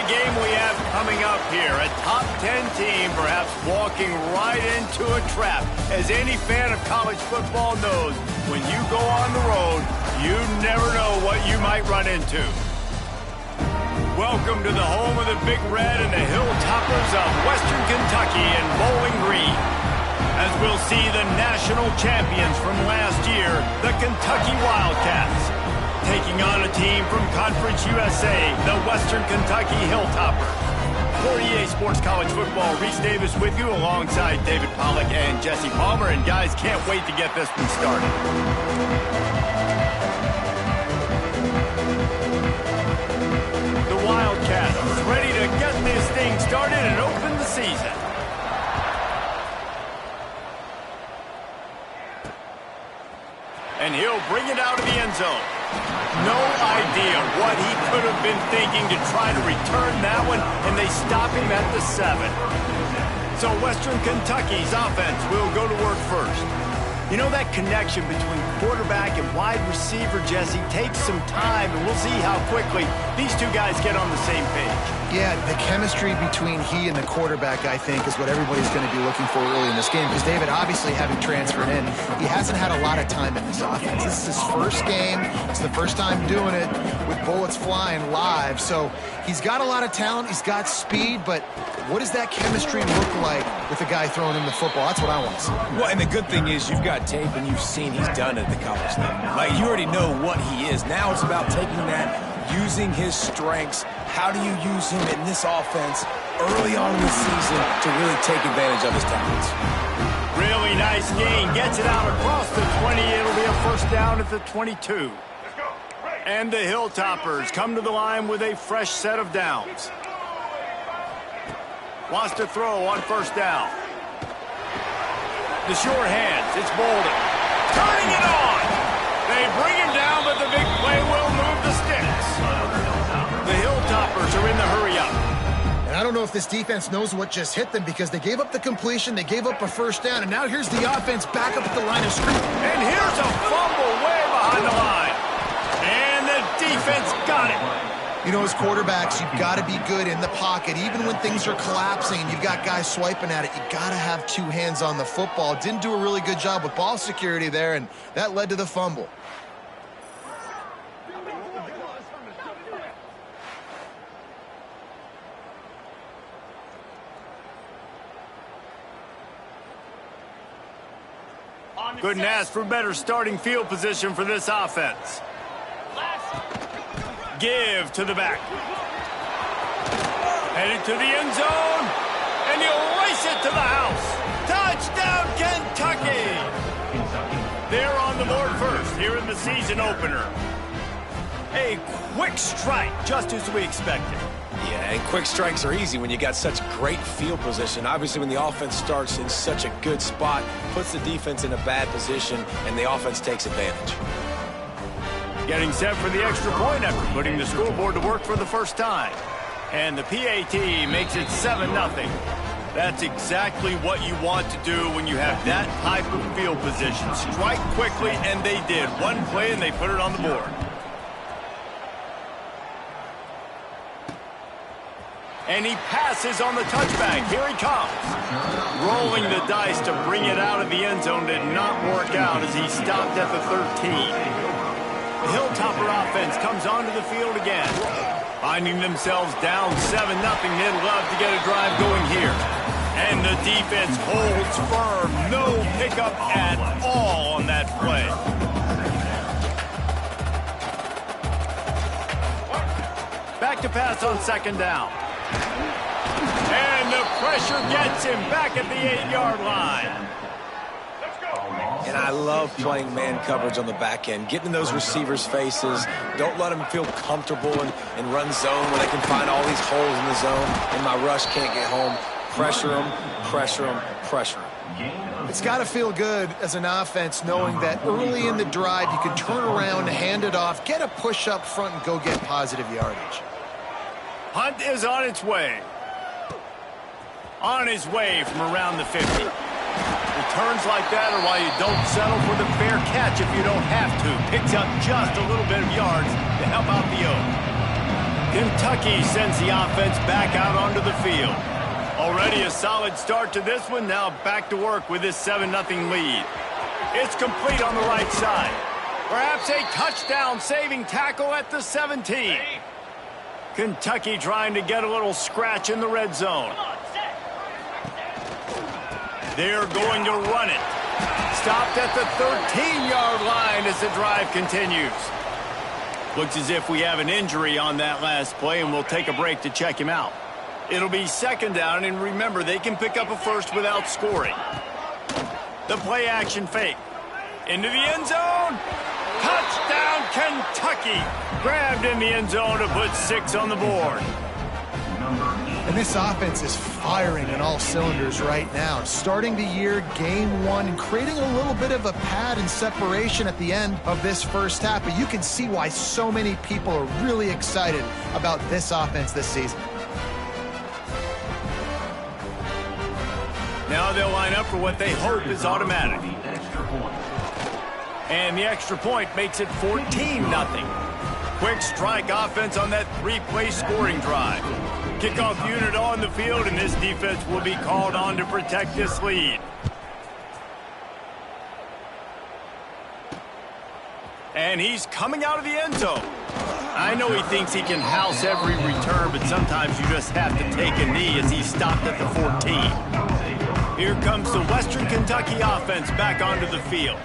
game we have coming up here. A top 10 team perhaps walking right into a trap. As any fan of college football knows, when you go on the road, you never know what you might run into. Welcome to the home of the Big Red and the Hilltoppers of Western Kentucky and Bowling Green. As we'll see the national champions from last year, the Kentucky Wildcats, taking on a team from Conference USA, the Western Kentucky Hilltoppers. For EA Sports College Football, Reese Davis with you alongside David Pollack and Jesse Palmer. And guys, can't wait to get this one started. The Wildcats ready to get this thing started and open the season. And he'll bring it out of the end zone. No idea what he could have been thinking to try to return that one, and they stop him at the 7. So Western Kentucky's offense will go to work first. You know, that connection between quarterback and wide receiver, Jesse, takes some time, and we'll see how quickly these two guys get on the same page. Yeah, the chemistry between he and the quarterback, I think, is what everybody's going to be looking for early in this game. Because David, obviously, having transferred in, he hasn't had a lot of time in this offense. This is his first game. It's the first time doing it with bullets flying live. So he's got a lot of talent. He's got speed. But what does that chemistry look like with the guy throwing him the football? That's what I want to see. Well, and the good thing is you've got tape and you've seen he's done it at the college level. Like, you already know what he is. Now it's about taking that, using his strengths. How do you use him in this offense early on in the season to really take advantage of his talents? Really nice gain. Gets it out across the 20. It'll be a first down at the 22. And the Hilltoppers come to the line with a fresh set of downs. Wants to throw on first down. The sure hands. It's Bolden. Turning it on. They bring him down, but the big play will move the sticks. The Hilltoppers are in the hurry-up. And I don't know if this defense knows what just hit them, because they gave up the completion, they gave up a first down, and now here's the offense back up at the line of scrimmage. And here's a fumble way behind the line. And the defense got it. You know, as quarterbacks, you've got to be good in the pocket. Even when things are collapsing and you've got guys swiping at it, you got to have two hands on the football. Didn't do a really good job with ball security there, and that led to the fumble. Couldn't ask for better starting field position for this offense. Give to the back. Headed to the end zone. And he'll race it to the house. Touchdown, Kentucky! They're on the board first here in the season opener. A quick strike, just as we expected. Yeah, and quick strikes are easy when you got such great field position. Obviously, when the offense starts in such a good spot, puts the defense in a bad position, and the offense takes advantage. Getting set for the extra point after putting the scoreboard to work for the first time. And the PAT makes it 7-0. That's exactly what you want to do when you have that type of field position. Strike quickly, and they did. One play, and they put it on the board. And he passes on the touchback. Here he comes. Rolling the dice to bring it out of the end zone did not work out as he stopped at the 13. The Hilltopper offense comes onto the field again. Finding themselves down 7-0, they'd love to get a drive going here. And the defense holds firm. No pickup at all on that play. Back to pass on second down. And the pressure gets him back at the 8-yard line. And I love playing man coverage on the back end, getting in those receivers' faces. Don't let them feel comfortable and run zone when they can find all these holes in the zone and my rush can't get home. Pressure them, pressure them, pressure them. It's got to feel good as an offense knowing that early in the drive you can turn around, hand it off, get a push up front, and go get positive yardage. Hunt is on its way. On his way from around the 50. Returns like that are why you don't settle for the fair catch if you don't have to. Picks up just a little bit of yards to help out the O. Kentucky sends the offense back out onto the field. Already a solid start to this one. Now back to work with this 7-0 lead. It's complete on the right side. Perhaps a touchdown-saving tackle at the 17. Kentucky trying to get a little scratch in the red zone. They're going to run it. Stopped at the 13-yard line as the drive continues. Looks as if we have an injury on that last play, and we'll take a break to check him out. It'll be second down, and remember, they can pick up a first without scoring. The play action fake. Into the end zone. Touchdown, Kentucky. Grabbed in the end zone to put 6 on the board. And this offense is firing on all cylinders right now. Starting the year, game 1, and creating a little bit of a pad and separation at the end of this first half. But you can see why so many people are really excited about this offense this season. Now they'll line up for what they hope is automatic. And the extra point makes it 14-0. Quick strike offense on that 3-play scoring drive. Kickoff unit on the field, and this defense will be called on to protect this lead. And he's coming out of the end zone. I know he thinks he can house every return, but sometimes you just have to take a knee as he stopped at the 14. Here comes the Western Kentucky offense back onto the field.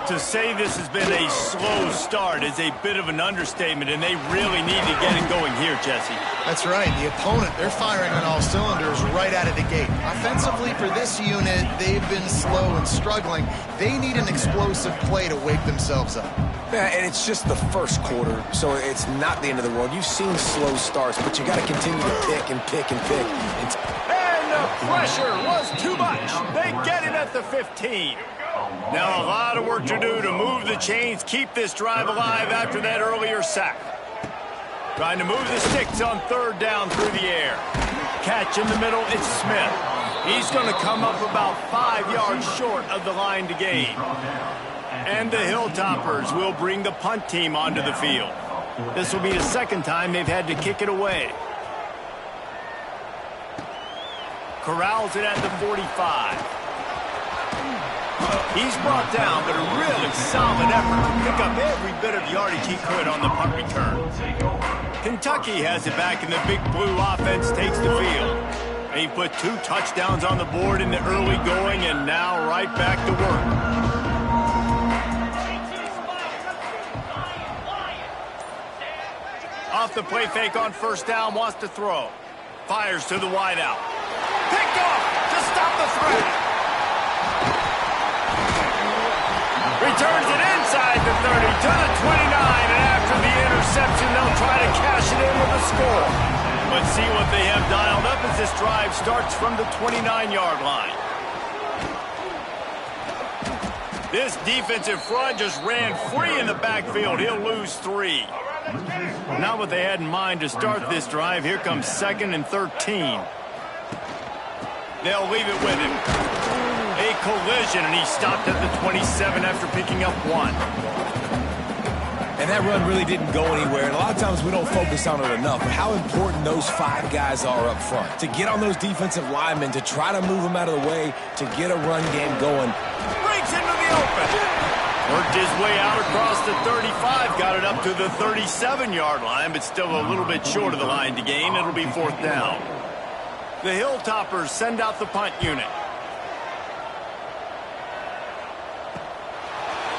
To say this has been a slow start is a bit of an understatement, and they really need to get it going here, Jesse. That's right. The opponent, they're firing on all cylinders right out of the gate. Offensively for this unit, they've been slow and struggling. They need an explosive play to wake themselves up. Yeah, and it's just the first quarter, so it's not the end of the world. You've seen slow starts, but you got to continue to pick and pick and pick. And the pressure was too much. They get it at the 15. Now a lot of work to do to move the chains, keep this drive alive after that earlier sack. Trying to move the sticks on third down through the air. Catch in the middle, it's Smith. He's going to come up about 5 yards short of the line to gain. And the Hilltoppers will bring the punt team onto the field. This will be the second time they've had to kick it away. Corrals it at the 45. He's brought down, but a really solid effort to pick up every bit of yardage he could on the punt return. Kentucky has it back, and the big blue offense takes the field. He put 2 touchdowns on the board in the early going, and now right back to work. Off the play fake on first down, wants to throw. Fires to the wideout. Picked off to stop the threat. Returns it inside the 30 to the 29, and after the interception, they'll try to cash it in with a score. Let's see what they have dialed up as this drive starts from the 29-yard line. This defensive front just ran free in the backfield. He'll lose 3. Not what they had in mind to start this drive. Here comes 2nd and 13. They'll leave it with him. A collision, and he stopped at the 27 after picking up 1. And that run really didn't go anywhere, and a lot of times we don't focus on it enough, but how important those 5 guys are up front. To get on those defensive linemen, to try to move them out of the way, to get a run game going. Breaks into the open. Worked his way out across the 35, got it up to the 37-yard line, but still a little bit short of the line to gain. It'll be 4th down. The Hilltoppers send out the punt unit.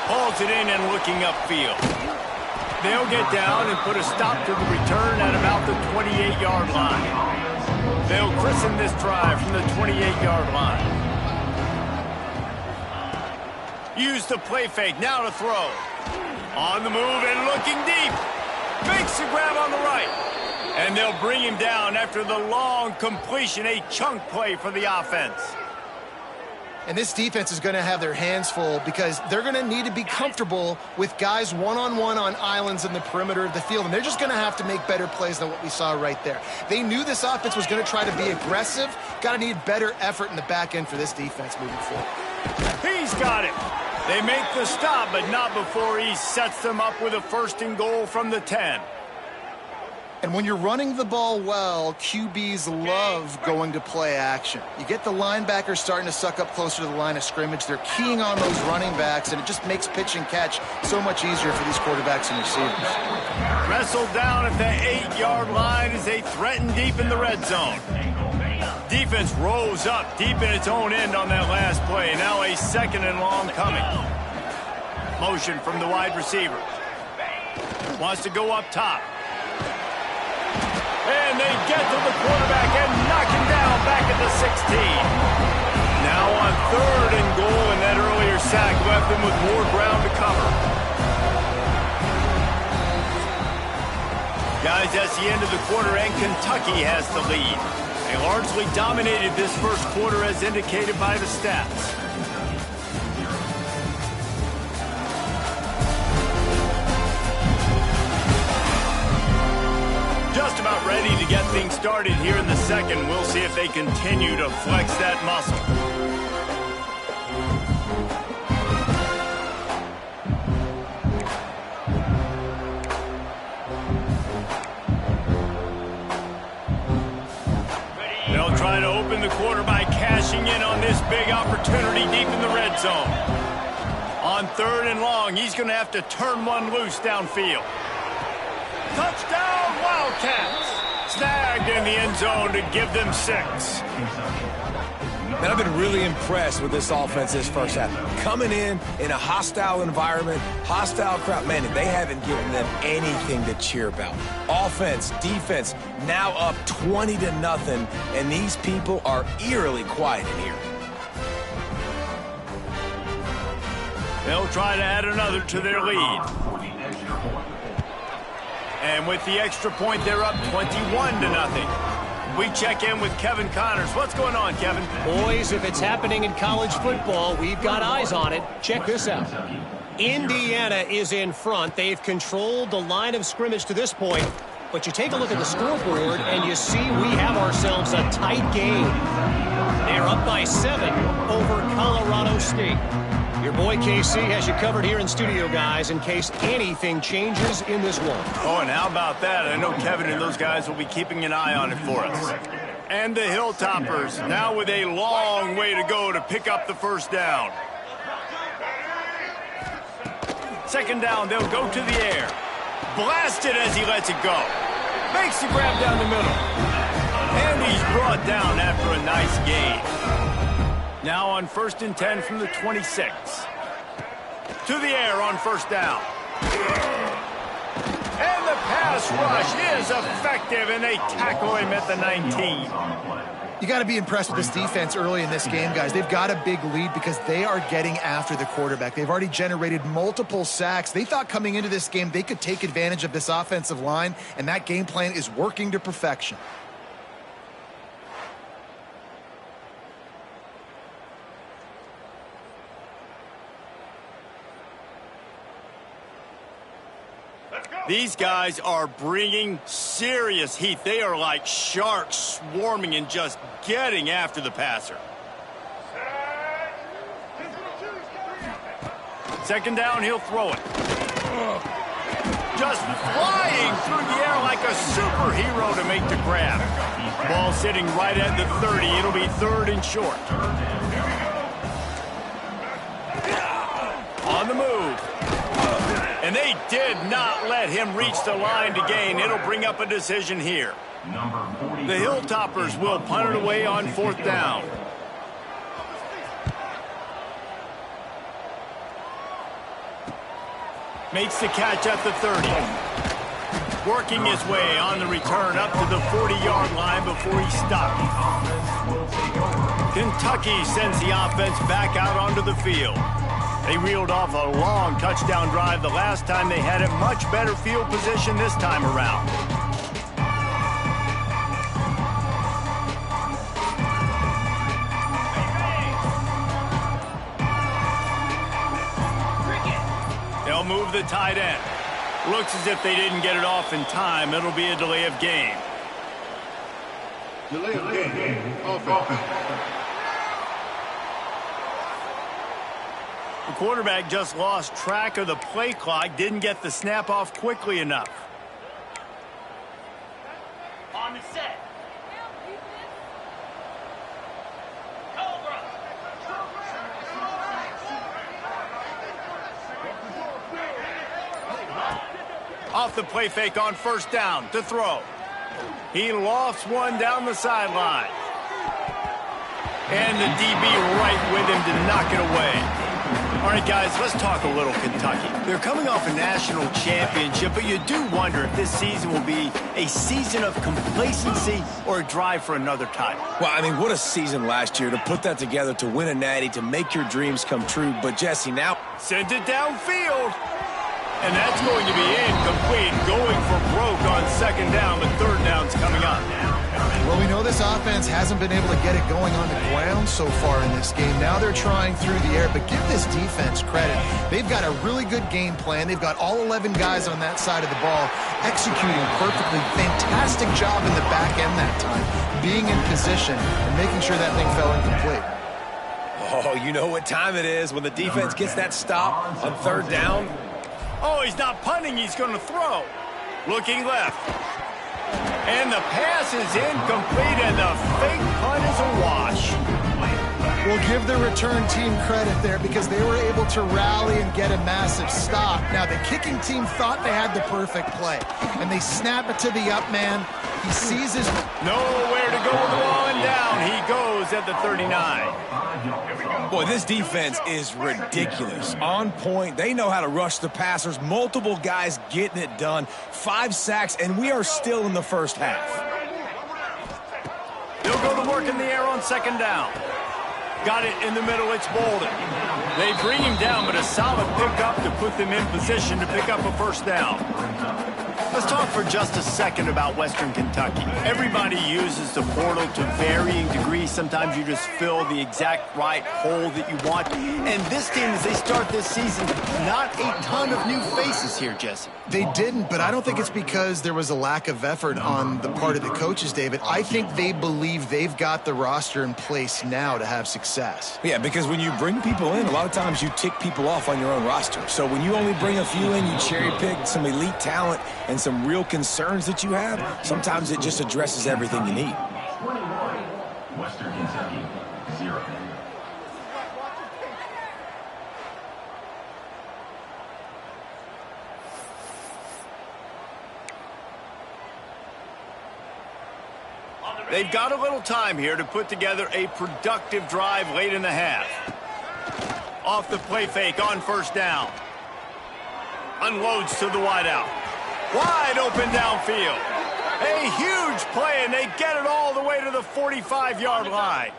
Hauls it in and looking upfield. They'll get down and put a stop to the return at about the 28-yard line. They'll christen this drive from the 28-yard line. Use the play fake, now to throw. On the move and looking deep. Makes the grab on the right. And they'll bring him down after the long completion, a chunk play for the offense. And this defense is going to have their hands full because they're going to need to be comfortable with guys one-on-one on islands in the perimeter of the field. And they're just going to have to make better plays than what we saw right there. They knew this offense was going to try to be aggressive. Got to need better effort in the back end for this defense moving forward. He's got it. They make the stop, but not before he sets them up with a 1st and goal from the 10. And when you're running the ball well, QBs love going to play action. You get the linebackers starting to suck up closer to the line of scrimmage. They're keying on those running backs, and it just makes pitch and catch so much easier for these quarterbacks and receivers. Wrestled down at the 8-yard line as they threaten deep in the red zone. Defense rose up deep in its own end on that last play. Now a 2nd and long coming. Motion from the wide receiver. Wants to go up top. And they get to the quarterback and knock him down back at the 16. Now on 3rd and goal, and that earlier sack left them with more ground to cover. Guys, that's the end of the quarter, and Kentucky has the lead. They largely dominated this first quarter as indicated by the stats. Just about ready to get things started here in the second. We'll see if they continue to flex that muscle. They'll try to open the quarter by cashing in on this big opportunity deep in the red zone. On 3rd and long, he's going to have to turn one loose downfield. Touchdown, Wildcats! Snagged in the end zone to give them 6. Man, I've been really impressed with this offense this first half. Coming in a hostile environment, hostile crowd, man, they haven't given them anything to cheer about. Offense, defense, now up 20-0, and these people are eerily quiet in here. They'll try to add another to their lead. And with the extra point, they're up 21-0. We check in with Kevin Connors. What's going on, Kevin? Boys, if it's happening in college football, we've got eyes on it. Check this out. Indiana is in front. They've controlled the line of scrimmage to this point. But you take a look at the scoreboard, and you see we have ourselves a tight game. They're up by 7 over Colorado State. Your boy KC has you covered here in studio, guys, in case anything changes in this one. Oh, and how about that? I know Kevin and those guys will be keeping an eye on it for us. And the Hilltoppers now with a long way to go to pick up the first down. 2nd down, they'll go to the air. Blasted as he lets it go. Makes the grab down the middle. And he's brought down after a nice gain. Now on 1st and 10 from the 26. To the air on 1st down. And the pass rush is effective, and they tackle him at the 19. You got to be impressed with this defense early in this game, guys. They've got a big lead because they are getting after the quarterback. They've already generated multiple sacks. They thought coming into this game they could take advantage of this offensive line, and that game plan is working to perfection. These guys are bringing serious heat. They are like sharks swarming and just getting after the passer. 2nd down, he'll throw it. Just flying through the air like a superhero to make the grab. Ball sitting right at the 30. It'll be 3rd and short. On the move. And they did not let him reach the line to gain. It'll bring up a decision here. The Hilltoppers will punt it away on 4th down. Makes the catch at the 30. Working his way on the return up to the 40-yard line before he stopped. Kentucky sends the offense back out onto the field. They reeled off a long touchdown drive the last time they had it. Much better field position this time around. They'll move the tight end. Looks as if they didn't get it off in time. It'll be a delay of game. Delay of game. Offense. The quarterback just lost track of the play clock, didn't get the snap off quickly enough. Off the play fake on first down to throw. He lofts one down the sideline. And the DB right with him to knock it away. All right, guys, let's talk a little Kentucky. They're coming off a national championship, but you do wonder if this season will be a season of complacency or a drive for another title. Well, I mean, what a season last year to put that together, to win a natty, to make your dreams come true. But, Jesse, now... Sends it downfield. And that's going to be incomplete, going for broke on second down, but third down's coming up. Well, we know this offense hasn't been able to get it going on the ground so far in this game. Now they're trying through the air, but give this defense credit. They've got a really good game plan. They've got all 11 guys on that side of the ball executing perfectly. Fantastic job in the back end that time, being in position and making sure that thing fell incomplete. Oh, you know what time it is when the defense gets that stop on third down. Oh, he's not punting. He's going to throw. Looking left. And the pass is incomplete, and the fake punt is a wash. We'll give the return team credit there because they were able to rally and get a massive stop. Now, the kicking team thought they had the perfect play, and they snap it to the up man. He sees his... Nowhere to go with the ball, and down he goes at the 39. Boy, this defense is ridiculous. On point. They know how to rush the passers. Multiple guys getting it done. 5 sacks, and we are still in the first half. They'll go to work in the air on second down. Got it in the middle. It's Bolden. They bring him down, but a solid pickup to put them in position to pick up a first down. Let's talk for just a second about Western Kentucky. Everybody uses the portal to varying degrees. Sometimes you just fill the exact right hole that you want. And this team, as they start this season, not a ton of new faces here, Jesse. They didn't, but I don't think it's because there was a lack of effort on the part of the coaches, David. I think they believe they've got the roster in place now to have success. Yeah, because when you bring people in, a lot of times you tick people off on your own roster. So when you only bring a few in, you cherry pick some elite talent and some real concerns that you have, sometimes it just addresses everything you need. 21, Western Kentucky, 0. They've got a little time here to put together a productive drive late in the half. Off the play fake on first down. Unloads to the wideout. Wide open downfield. A huge play, and they get it all the way to the 45-yard line.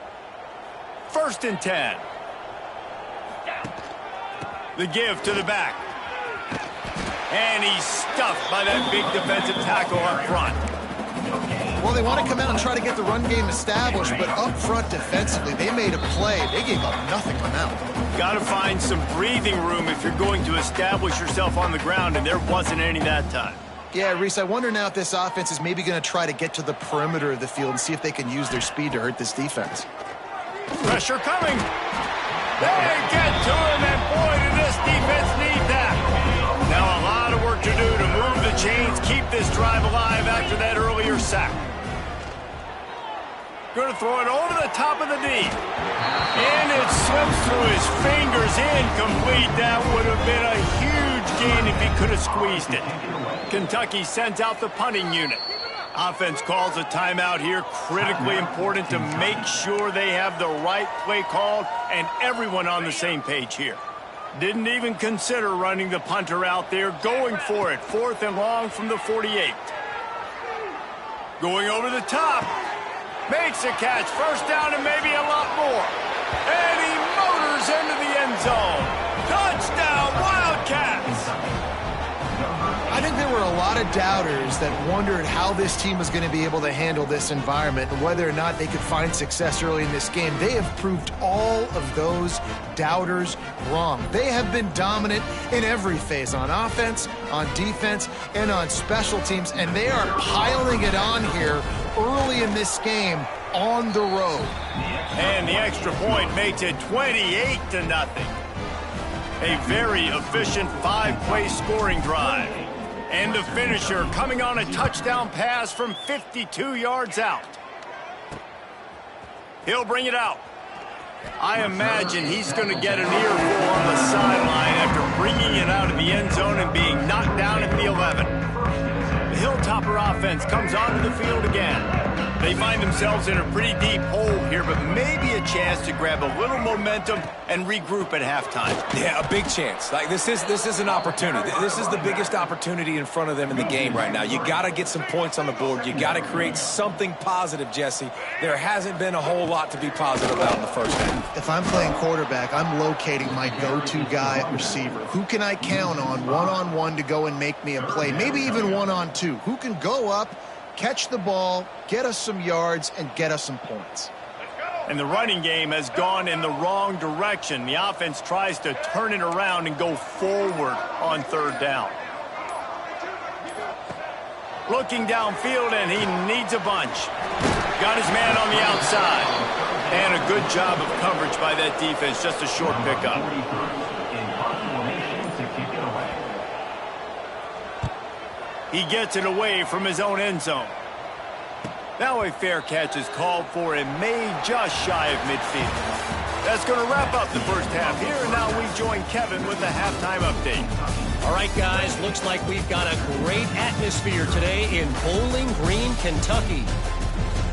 First and 10. The give to the back. And he's stuffed by that big defensive tackle up front. Well, they want to come out and try to get the run game established, but up front defensively, they made a play. They gave up nothing on that one. Got to find some breathing room if you're going to establish yourself on the ground, and there wasn't any that time. Yeah, Reese, I wonder now if this offense is maybe going to try to get to the perimeter of the field and see if they can use their speed to hurt this defense. Pressure coming. They get to him, and boy, did this defense need that. Now a lot of work to do to move the chains, keep this drive alive after that earlier sack. Going to throw it over the top of the D. And it slips through his fingers, incomplete. That would have been a huge gain if he could have squeezed it. Kentucky sends out the punting unit. Offense calls a timeout here, critically important to make sure they have the right play called and everyone on the same page here. Didn't even consider running the punter out there, going for it. 4th and long from the 48. Going over the top. Makes a catch. First down and maybe a lot more. And he motors into the end zone. Touchdown, Wildcats! I think there were a lot of doubters that wondered how this team was going to be able to handle this environment and whether or not they could find success early in this game. They have proved all of those doubters wrong. They have been dominant in every phase, on offense, on defense, and on special teams, and they are piling it on here early in this game on the road. And the extra point makes it 28-0. A very efficient 5-play scoring drive. And the finisher coming on a touchdown pass from 52 yards out. He'll bring it out. I imagine he's going to get an earful on the sideline after bringing it out of the end zone and being knocked down at the 11. The Hilltopper offense comes onto the field again. They find themselves in a pretty deep hole here, but maybe a chance to grab a little momentum and regroup at halftime. Yeah, a big chance. Like this is an opportunity. This is the biggest opportunity in front of them in the game right now. You got to get some points on the board. You got to create something positive, Jesse. There hasn't been a whole lot to be positive about in the first half. If I'm playing quarterback, I'm locating my go-to guy at receiver. Who can I count on one-on-one to go and make me a play? Maybe even one-on-two. Who can go up, catch the ball, get us some yards, and get us some points. And the running game has gone in the wrong direction. The offense tries to turn it around and go forward on third down. Looking downfield, and he needs a bunch. Got his man on the outside. And a good job of coverage by that defense. Just a short pickup. He gets it away from his own end zone. Now a fair catch is called for and made just shy of midfield. That's going to wrap up the first half here, and now we join Kevin with the halftime update. All right, guys, looks like we've got a great atmosphere today in Bowling Green, Kentucky.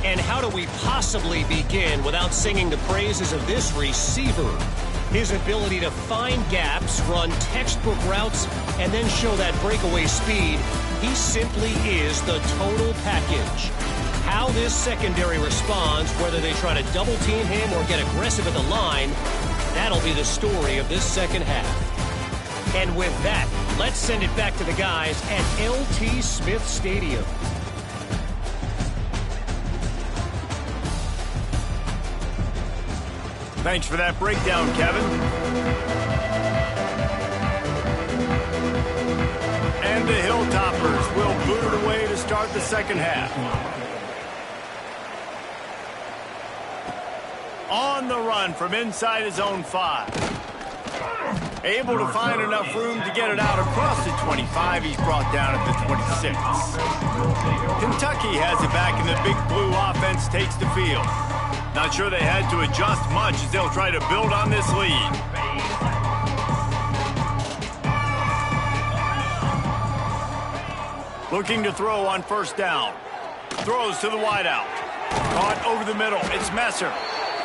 And how do we possibly begin without singing the praises of this receiver? His ability to find gaps, run textbook routes, and then show that breakaway speed. He simply is the total package. How this secondary responds, whether they try to double-team him or get aggressive at the line, that'll be the story of this second half. And with that, let's send it back to the guys at LT Smith Stadium. Thanks for that breakdown, Kevin. And the Hilltoppers will boot it away to start the second half. On the run from inside his own 5. Able to find enough room to get it out across the 25. He's brought down at the 26. Kentucky has it back, and the big blue offense takes the field. Not sure they had to adjust much as they'll try to build on this lead. Looking to throw on first down. Throws to the wideout. Caught over the middle. It's Messer.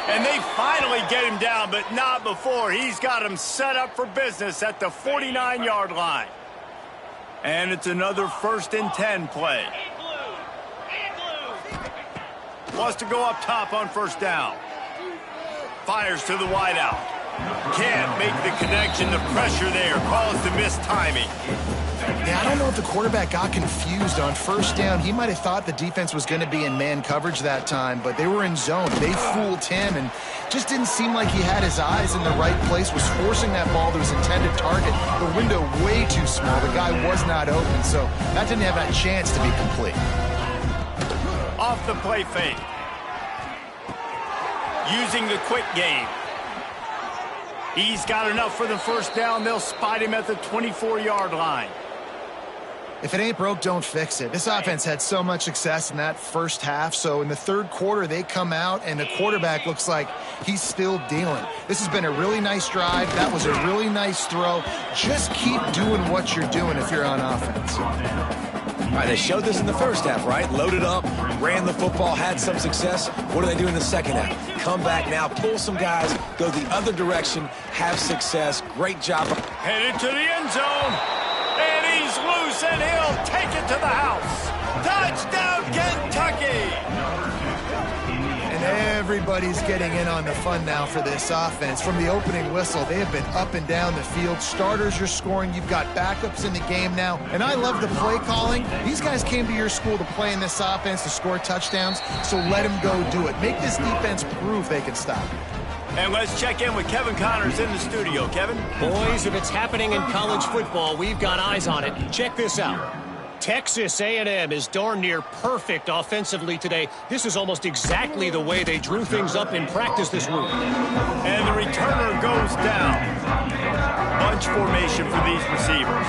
And they finally get him down, but not before. He's got him set up for business at the 49-yard line. And it's another 1st and 10 play. Wants to go up top on first down. Fires to the wideout. Can't make the connection. The pressure there caused the missed timing. Yeah, I don't know if the quarterback got confused on first down. He might have thought the defense was going to be in man coverage that time, but they were in zone. They fooled him and just didn't seem like he had his eyes in the right place, was forcing that ball to his intended target. The window way too small. The guy was not open, so that didn't have that chance to be complete. Off the play fake. Using the quick game. He's got enough for the first down. They'll spot him at the 24-yard line. If it ain't broke, don't fix it. This offense had so much success in that first half, so in the third quarter, they come out, and the quarterback looks like he's still dealing. This has been a really nice drive. That was a really nice throw. Just keep doing what you're doing if you're on offense. All right, they showed this in the first half, right? Loaded up, ran the football, had some success. What do they do in the second half? Come back now, pull some guys, go the other direction, have success. Great job. Headed to the end zone. And he's loose, and he'll take it to the house. Touchdown, Kentucky! And everybody's getting in on the fun now for this offense. From the opening whistle, they have been up and down the field. Starters are scoring. You've got backups in the game now. And I love the play calling. These guys came to your school to play in this offense to score touchdowns, so let them go do it. Make this defense prove they can stop it. And let's check in with Kevin Connors in the studio. Kevin? Boys, if it's happening in college football, we've got eyes on it. Check this out. Texas A&M is darn near perfect offensively today. This is almost exactly the way they drew things up in practice this week. And the returner goes down. Bunch formation for these receivers.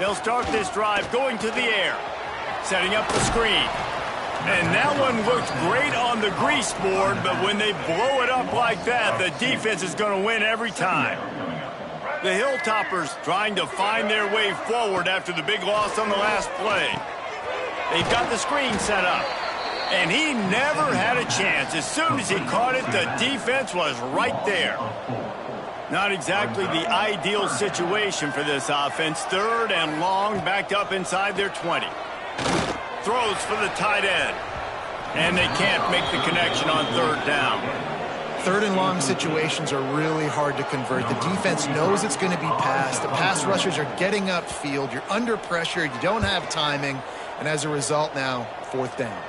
They'll start this drive going to the air, setting up the screen. And that one looks great on the grease board, but when they blow it up like that, the defense is going to win every time. The Hilltoppers trying to find their way forward after the big loss on the last play. They've got the screen set up, and he never had a chance. As soon as he caught it, the defense was right there. Not exactly the ideal situation for this offense. 3rd and long, backed up inside their 20. Throws for the tight end. And they can't make the connection on 3rd down. 3rd and long situations are really hard to convert. The defense knows it's going to be passed. The pass rushers are getting upfield. You're under pressure. You don't have timing. And as a result now, 4th down.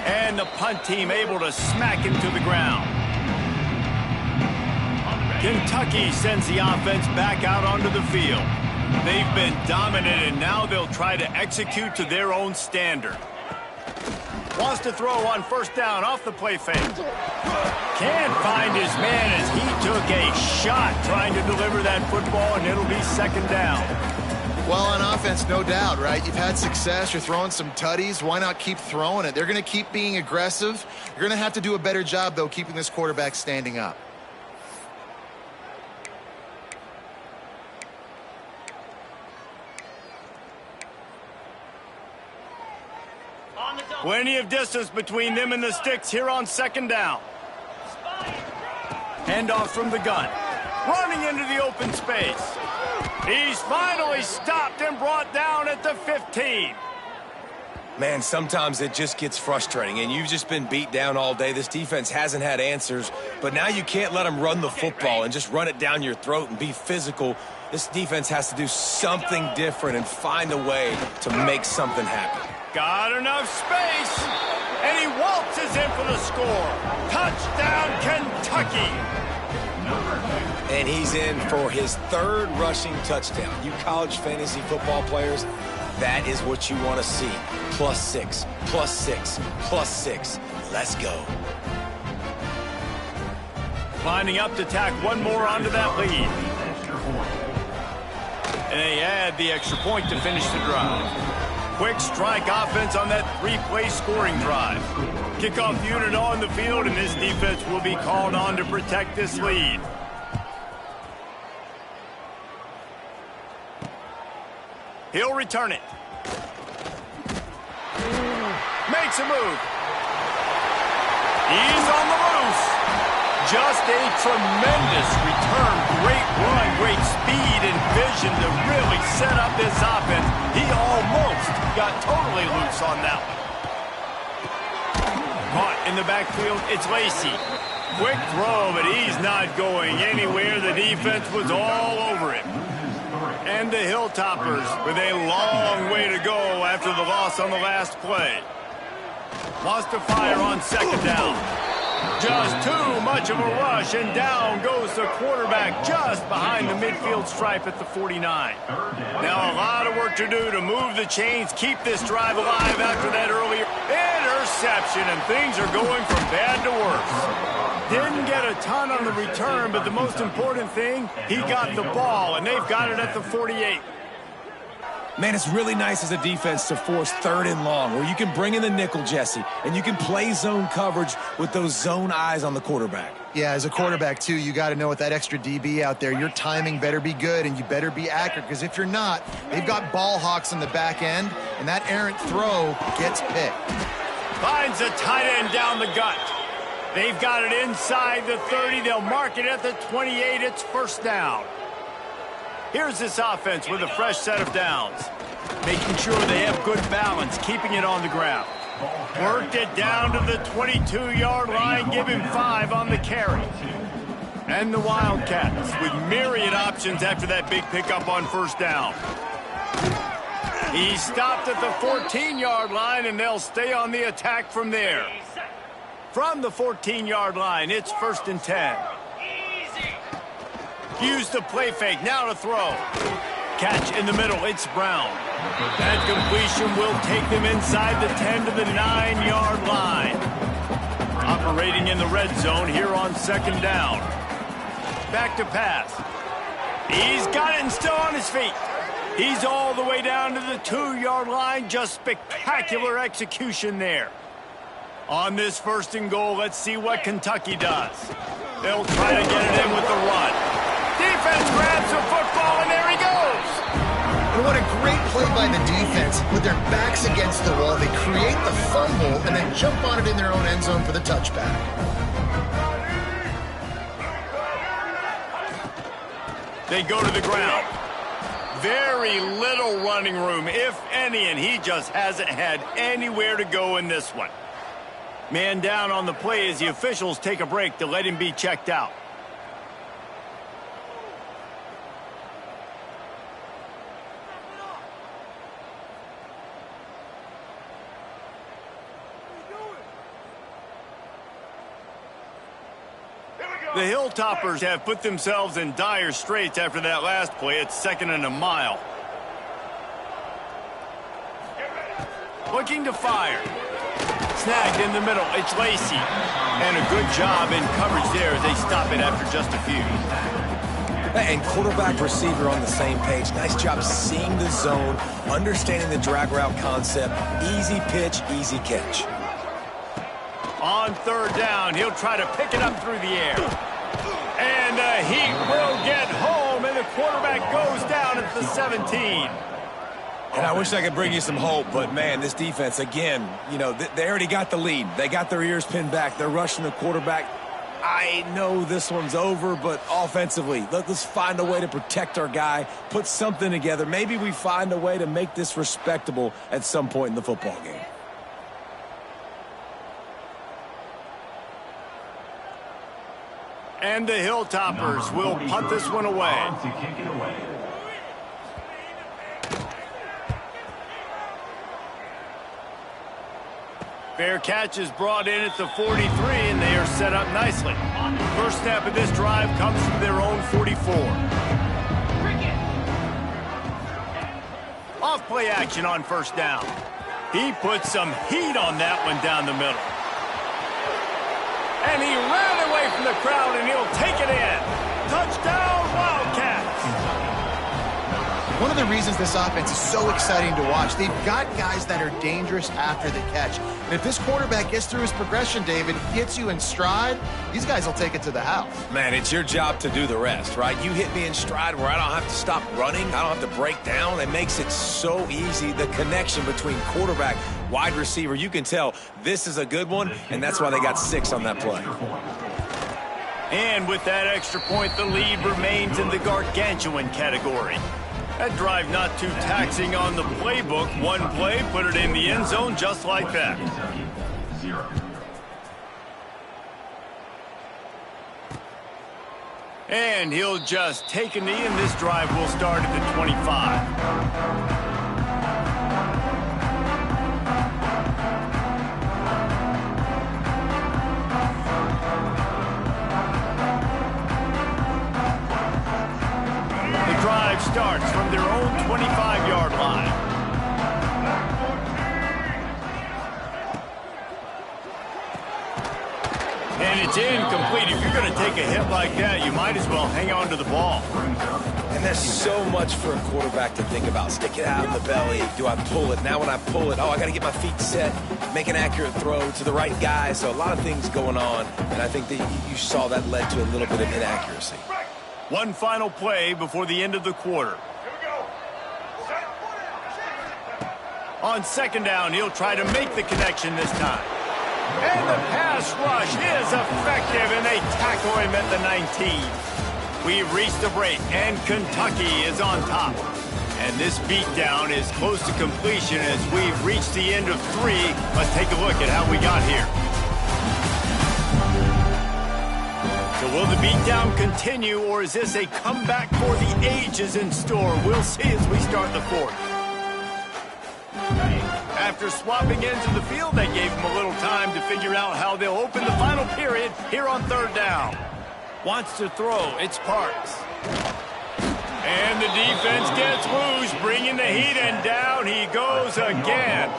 And the punt team able to smack him to the ground. Kentucky sends the offense back out onto the field. They've been dominant, and now they'll try to execute to their own standard. Wants to throw on 1st down off the play fake. Can't find his man as he took a shot trying to deliver that football, and it'll be 2nd down. Well, on offense, no doubt, right? You've had success. You're throwing some tutties. Why not keep throwing it? They're going to keep being aggressive. You're going to have to do a better job, though, keeping this quarterback standing up. Plenty of distance between them and the sticks here on 2nd down. Handoff from the gun. Running into the open space. He's finally stopped and brought down at the 15. Man, sometimes it just gets frustrating, and you've just been beat down all day. This defense hasn't had answers, but now you can't let them run the football and just run it down your throat and be physical. This defense has to do something different and find a way to make something happen. Got enough space, and he waltzes in for the score. Touchdown, Kentucky. And he's in for his 3rd rushing touchdown. You college fantasy football players, that is what you want to see. +6, +6, +6. Let's go. Lining up to tack one more onto that lead. And they add the extra point to finish the drive. Quick strike offense on that 3-play scoring drive. Kickoff unit on the field, and this defense will be called on to protect this lead. He'll return it. Makes a move. He's on the loose. Just a tremendous return. Great run, great speed and vision to really set up this offense. He almost got totally loose on that one. Caught in the backfield, it's Lacey. Quick throw, but he's not going anywhere. The defense was all over him. And the Hilltoppers with a long way to go after the loss on the last play. Wants to fire on 2nd down. Just too much of a rush, and down goes the quarterback just behind the midfield stripe at the 49. Now a lot of work to do to move the chains, keep this drive alive after that earlier interception, and things are going from bad to worse. Didn't get a ton on the return, but the most important thing, he got the ball, and they've got it at the 48. Man, it's really nice as a defense to force 3rd and long, where you can bring in the nickel, Jesse, and you can play zone coverage with those zone eyes on the quarterback. Yeah, as a quarterback, too, you got to know with that extra DB out there, your timing better be good and you better be accurate, because if you're not, they've got ball hawks in the back end, and that errant throw gets picked. Finds a tight end down the gut. They've got it inside the 30. They'll mark it at the 28. It's 1st down. Here's this offense with a fresh set of downs. Making sure they have good balance, keeping it on the ground. Worked it down to the 22-yard line, give him 5 on the carry. And the Wildcats with myriad options after that big pickup on 1st down. He stopped at the 14-yard line, and they'll stay on the attack from there. From the 14-yard line, it's 1st and 10. Use the play fake, now to throw. Catch in the middle, it's Brown. That completion will take them inside the 10 to the 9-yard line. Operating in the red zone here on 2nd down. back to pass. He's got it and still on his feet. He's all the way down to the 2-yard line. Just spectacular execution there. On this 1st and goal, let's see what Kentucky does. They'll try to get it in with the run. Defense grabs the football, and there he goes. And what a great play by the defense. With their backs against the wall, they create the fumble and then jump on it in their own end zone for the touchback. They go to the ground. Very little running room, if any, and he just hasn't had anywhere to go in this one. Man down on the play as the officials take a break to let him be checked out. The Hilltoppers have put themselves in dire straits after that last play. It's 2nd and a mile. Looking to fire. Snagged in the middle. It's Lacey. And a good job in coverage there as they stop it after just a few. And quarterback receiver on the same page. Nice job seeing the zone, understanding the drag route concept. Easy pitch, easy catch. On 3rd down, he'll try to pick it up through the air. And he will get home, and the quarterback goes down at the 17. And I wish I could bring you some hope, but, man, this defense, again, you know, they already got the lead. They got their ears pinned back. They're rushing the quarterback. I know this one's over, but offensively, let's find a way to protect our guy, put something together. Maybe we find a way to make this respectable at some point in the football game. And the Hilltoppers will punt this one away. To kick it away. Fair catch is brought in at the 43, and they are set up nicely. First snap of this drive comes from their own 44. Off play action on 1st down. He put some heat on that one down the middle. And he ran away from the crowd, and he'll take it in. Touchdown, Wildcats! One of the reasons this offense is so exciting to watch, they've got guys that are dangerous after the catch. And if this quarterback gets through his progression, David, hits you in stride, these guys will take it to the house. Man, it's your job to do the rest, right? You hit me in stride where I don't have to stop running. I don't have to break down. It makes it so easy. The connection between quarterback, wide receiver, you can tell this is a good one, and that's why they got 6 on that play. And with that extra point, the lead remains in the gargantuan category. That drive not too taxing on the playbook. One play, put it in the end zone just like that. 0. And he'll just take a knee, and this drive will start at the 25. Drive starts from their own 25-yard line. And it's incomplete. If you're going to take a hit like that, you might as well hang on to the ball. And there's so much for a quarterback to think about. Stick it out in the belly. Do I pull it? Now when I pull it, I got to get my feet set, make an accurate throw to the right guy. So a lot of things going on, and I think that you saw that led to a little bit of inaccuracy. One final play before the end of the quarter. On 2nd down, he'll try to make the connection this time. And the pass rush is effective, and they tackle him at the 19. We've reached the break, and Kentucky is on top. And this beatdown is close to completion as we've reached the end of 3. Let's take a look at how we got here. So will the beatdown continue, or is this a comeback for the ages in store? We'll see as we start the 4th. After swapping ends of the field, they gave him a little time to figure out how they'll open the final period here on 3rd down. Wants to throw. It's Parks. And the defense gets loose, bringing the heat, and down he goes again.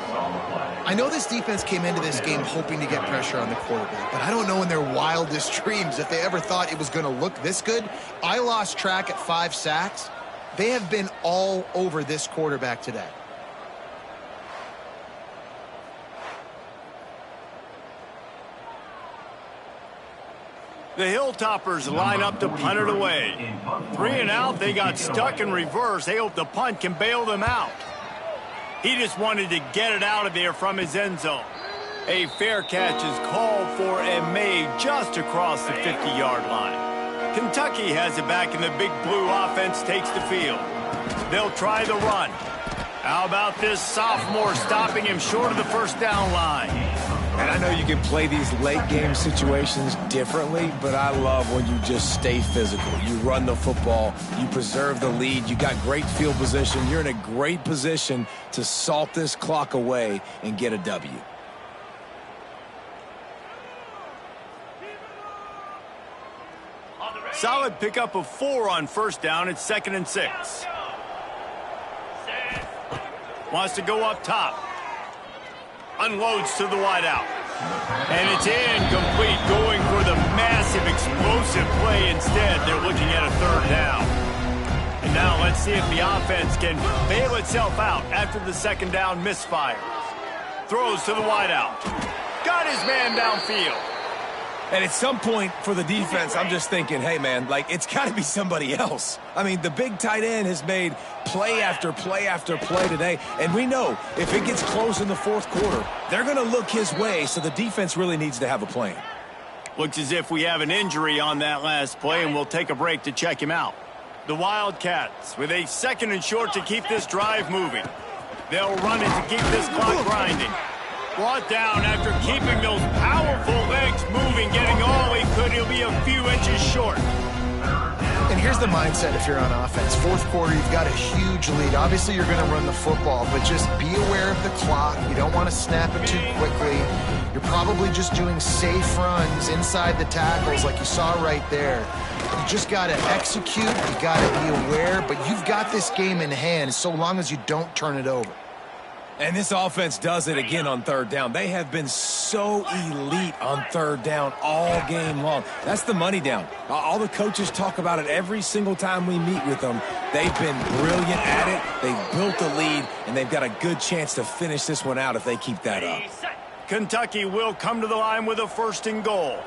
I know this defense came into this game hoping to get pressure on the quarterback, but I don't know in their wildest dreams if they ever thought it was going to look this good. I lost track at 5 sacks. They have been all over this quarterback today. The Hilltoppers line up to punt it away. 3 and out, they got stuck in reverse. They hope the punt can bail them out. He just wanted to get it out of there from his end zone. A fair catch is called for and made just across the 50-yard line. Kentucky has it back, and the Big Blue offense takes the field. They'll try the run. How about this sophomore stopping him short of the first down line? And I know you can play these late-game situations differently, but I love when you just stay physical. You run the football, you preserve the lead, you got great field position. You're in a great position to salt this clock away and get a W. Solid pickup of 4 on first down. It's 2nd and 6. Wants to go up top. Unloads to the wideout. And it's incomplete, going for the massive explosive play instead. They're looking at a 3rd down. And now let's see if the offense can bail itself out after the 2nd down misfires. Throws to the wideout. Got his man downfield. And at some point for the defense, I'm just thinking, hey, man, like, it's got to be somebody else. I mean, the big tight end has made play after play after play today. And we know if it gets close in the 4th quarter, they're going to look his way, so the defense really needs to have a plan. Looks as if we have an injury on that last play, and we'll take a break to check him out. The Wildcats with a 2nd and short to keep this drive moving. They'll run it to keep this clock grinding. Brought down after keeping those powerful legs moving, getting all he could. He'll be a few inches short. And here's the mindset if you're on offense. 4th quarter, you've got a huge lead. Obviously, you're going to run the football, but just be aware of the clock. You don't want to snap it too quickly. You're probably just doing safe runs inside the tackles like you saw right there. You just got to execute. You got to be aware, but you've got this game in hand so long as you don't turn it over. And this offense does it again on 3rd down. They have been so elite on 3rd down all game long. That's the money down. All the coaches talk about it every single time we meet with them. They've been brilliant at it. They've built the lead, and they've got a good chance to finish this one out if they keep that up. Kentucky will come to the line with a 1st and goal.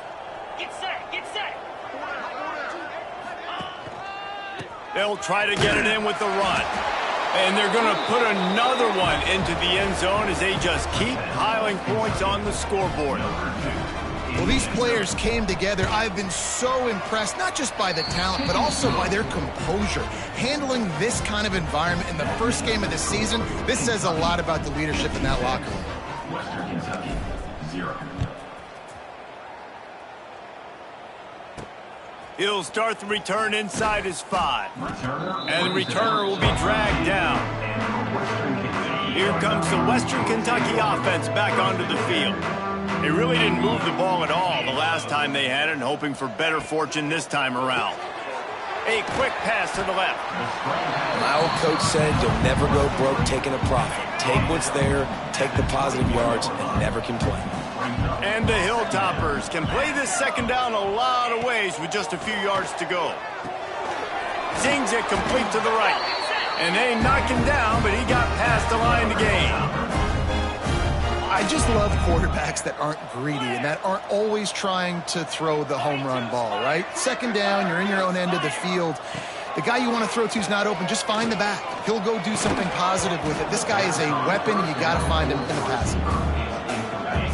Get set, get set. They'll try to get it in with the run. And they're going to put another one into the end zone as they just keep piling points on the scoreboard. Well, these players came together. I've been so impressed, not just by the talent, but also by their composure. Handling this kind of environment in the first game of the season, this says a lot about the leadership in that locker room. Western Kentucky, 0. He'll start the return inside his 5. And the returner will be dragged down. Here comes the Western Kentucky offense back onto the field. They really didn't move the ball at all the last time they had it, and hoping for better fortune this time around. A quick pass to the left. My old coach said you'll never go broke taking a profit. Take what's there, take the positive yards, and never complain. And the Hilltoppers can play this 2nd down a lot of ways with just a few yards to go. Zings it complete to the right. And they knock him down, but he got past the line to gain. I just love quarterbacks that aren't greedy and that aren't always trying to throw the home run ball, right? 2nd down, you're in your own end of the field. The guy you want to throw to is not open. Just find the back. He'll go do something positive with it. This guy is a weapon, and you got to find him in the passing.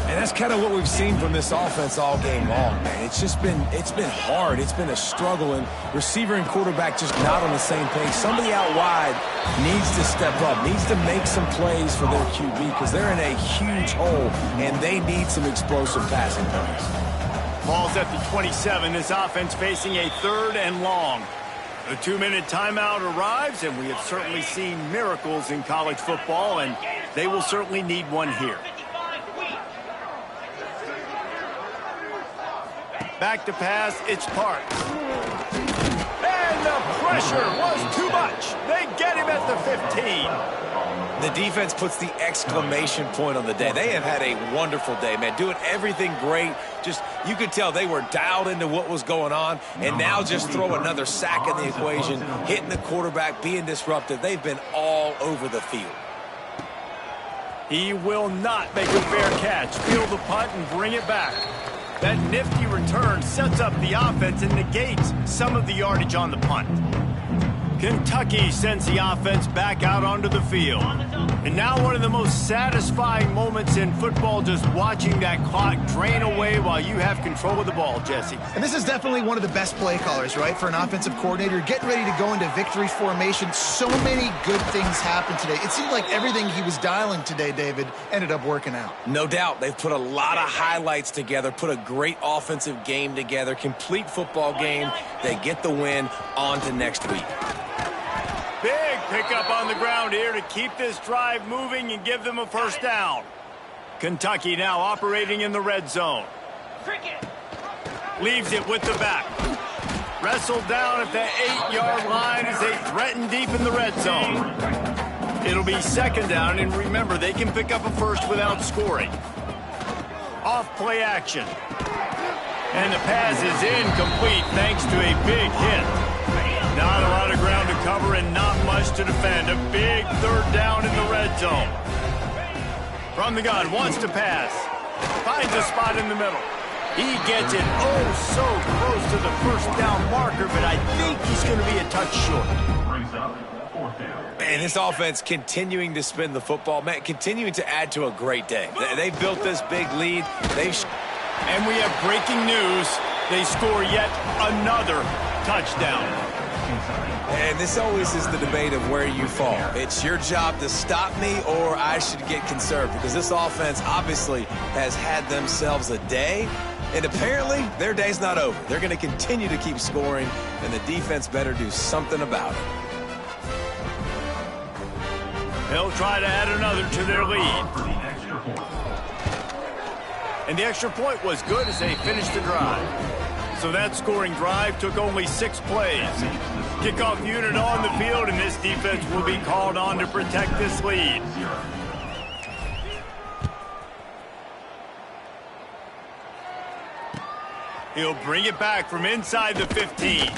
And that's kind of what we've seen from this offense all game long, man. It's been hard. It's been a struggle, and receiver and quarterback just not on the same page. Somebody out wide needs to step up, needs to make some plays for their QB because they're in a huge hole, and they need some explosive passing plays. Ball's at the 27. This offense facing a 3rd and long. The 2-minute timeout arrives, and we have certainly seen miracles in college football, and they will certainly need one here. Back to pass, it's Parks. And And the pressure was too much. They get him at the 15. The defense puts the exclamation point on the day. They have had a wonderful day, man, doing everything great. Just, you could tell they were dialed into what was going on, and now just throw another sack in the equation, hitting the quarterback, being disruptive. They've been all over the field. He will not make a fair catch. Field the punt and bring it back. That nifty return sets up the offense and negates some of the yardage on the punt. Kentucky sends the offense back out onto the field. And now one of the most satisfying moments in football, just watching that clock drain away while you have control of the ball, Jesse. And this is definitely one of the best play callers, right, for an offensive coordinator. Getting ready to go into victory formation. So many good things happened today. It seemed like everything he was dialing today, David, ended up working out. No doubt. They've put a lot of highlights together, put a great offensive game together, complete football game. They get the win. On to next week. Big pickup on the ground here to keep this drive moving and give them a first down. Kentucky now operating in the red zone. Leaves it with the back. Wrestled down at the 8-yard line as they threaten deep in the red zone. It'll be second down, and remember, they can pick up a first without scoring. Off play action. And the pass is incomplete thanks to a big hit. Not a lot of ground to cover and not much to defend. A big third down in the red zone. From the gun, wants to pass. Finds a spot in the middle. He gets it so close to the first down marker, but I think he's going to be a touch short. Man, this offense continuing to spin the football, man, continuing to add to a great day. They've built this big lead. And we have breaking news. They score yet another touchdown. And this always is the debate of where you fall. It's your job to stop me, or I should get conserved, because this offense obviously has had themselves a day, and apparently their day's not over. They're going to continue to keep scoring, and the defense better do something about it. They'll try to add another to their lead. And the extra point was good as they finished the drive. So that scoring drive took only 6 plays. Kickoff unit on the field, and this defense will be called on to protect this lead. He'll bring it back from inside the 15.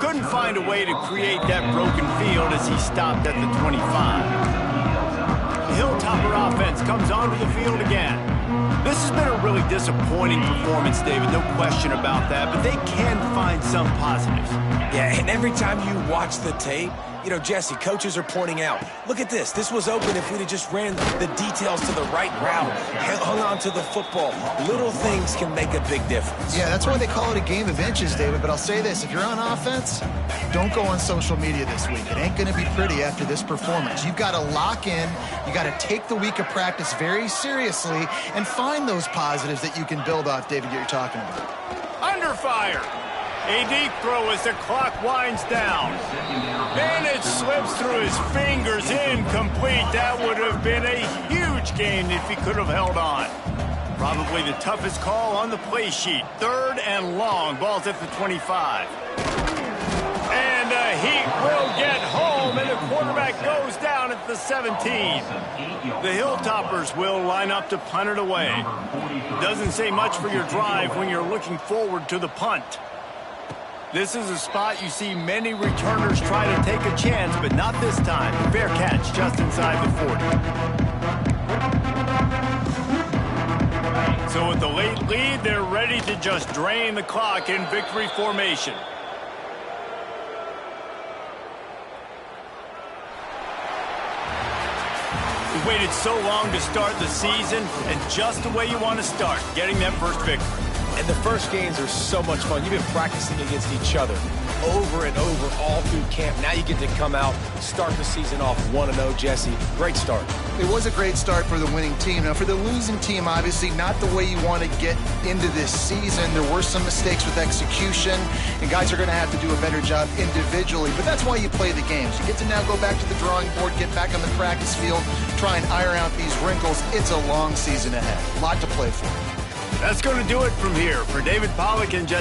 Couldn't find a way to create that broken field as he stopped at the 25. The Hilltopper offense comes onto the field again. This has been a really disappointing performance, David, no question about that, but they can find some positives. Yeah, and every time you watch the tape, you know, Jesse, coaches are pointing out, look at this. This was open if we'd have just ran the details to the right route, hung on to the football. Little things can make a big difference. Yeah, that's why they call it a game of inches, David. But I'll say this, if you're on offense, don't go on social media this week. It ain't going to be pretty after this performance. You've got to lock in. You got to take the week of practice very seriously and find those positives that you can build off, David, that you're talking about. Under fire. A deep throw as the clock winds down. And it slips through his fingers, incomplete. That would have been a huge gain if he could have held on. Probably the toughest call on the play sheet. 3rd and long. Ball's at the 25. And the Heat will get home, and the quarterback goes down at the 17. The Hilltoppers will line up to punt it away. Doesn't say much for your drive when you're looking forward to the punt. This is a spot you see many returners try to take a chance, but not this time. Fair catch just inside the 40. So with the late lead, they're ready to just drain the clock in victory formation. We waited so long to start the season, and just the way you want to start, getting that first victory. And the first games are so much fun. You've been practicing against each other over and over all through camp. Now you get to come out, start the season off 1-0, Jesse. Great start. It was a great start for the winning team. Now, for the losing team, obviously not the way you want to get into this season. There were some mistakes with execution, and guys are going to have to do a better job individually. But that's why you play the games. You get to now go back to the drawing board, get back on the practice field, try and iron out these wrinkles. It's a long season ahead. A lot to play for. That's going to do it from here. For David Pollack and Jesse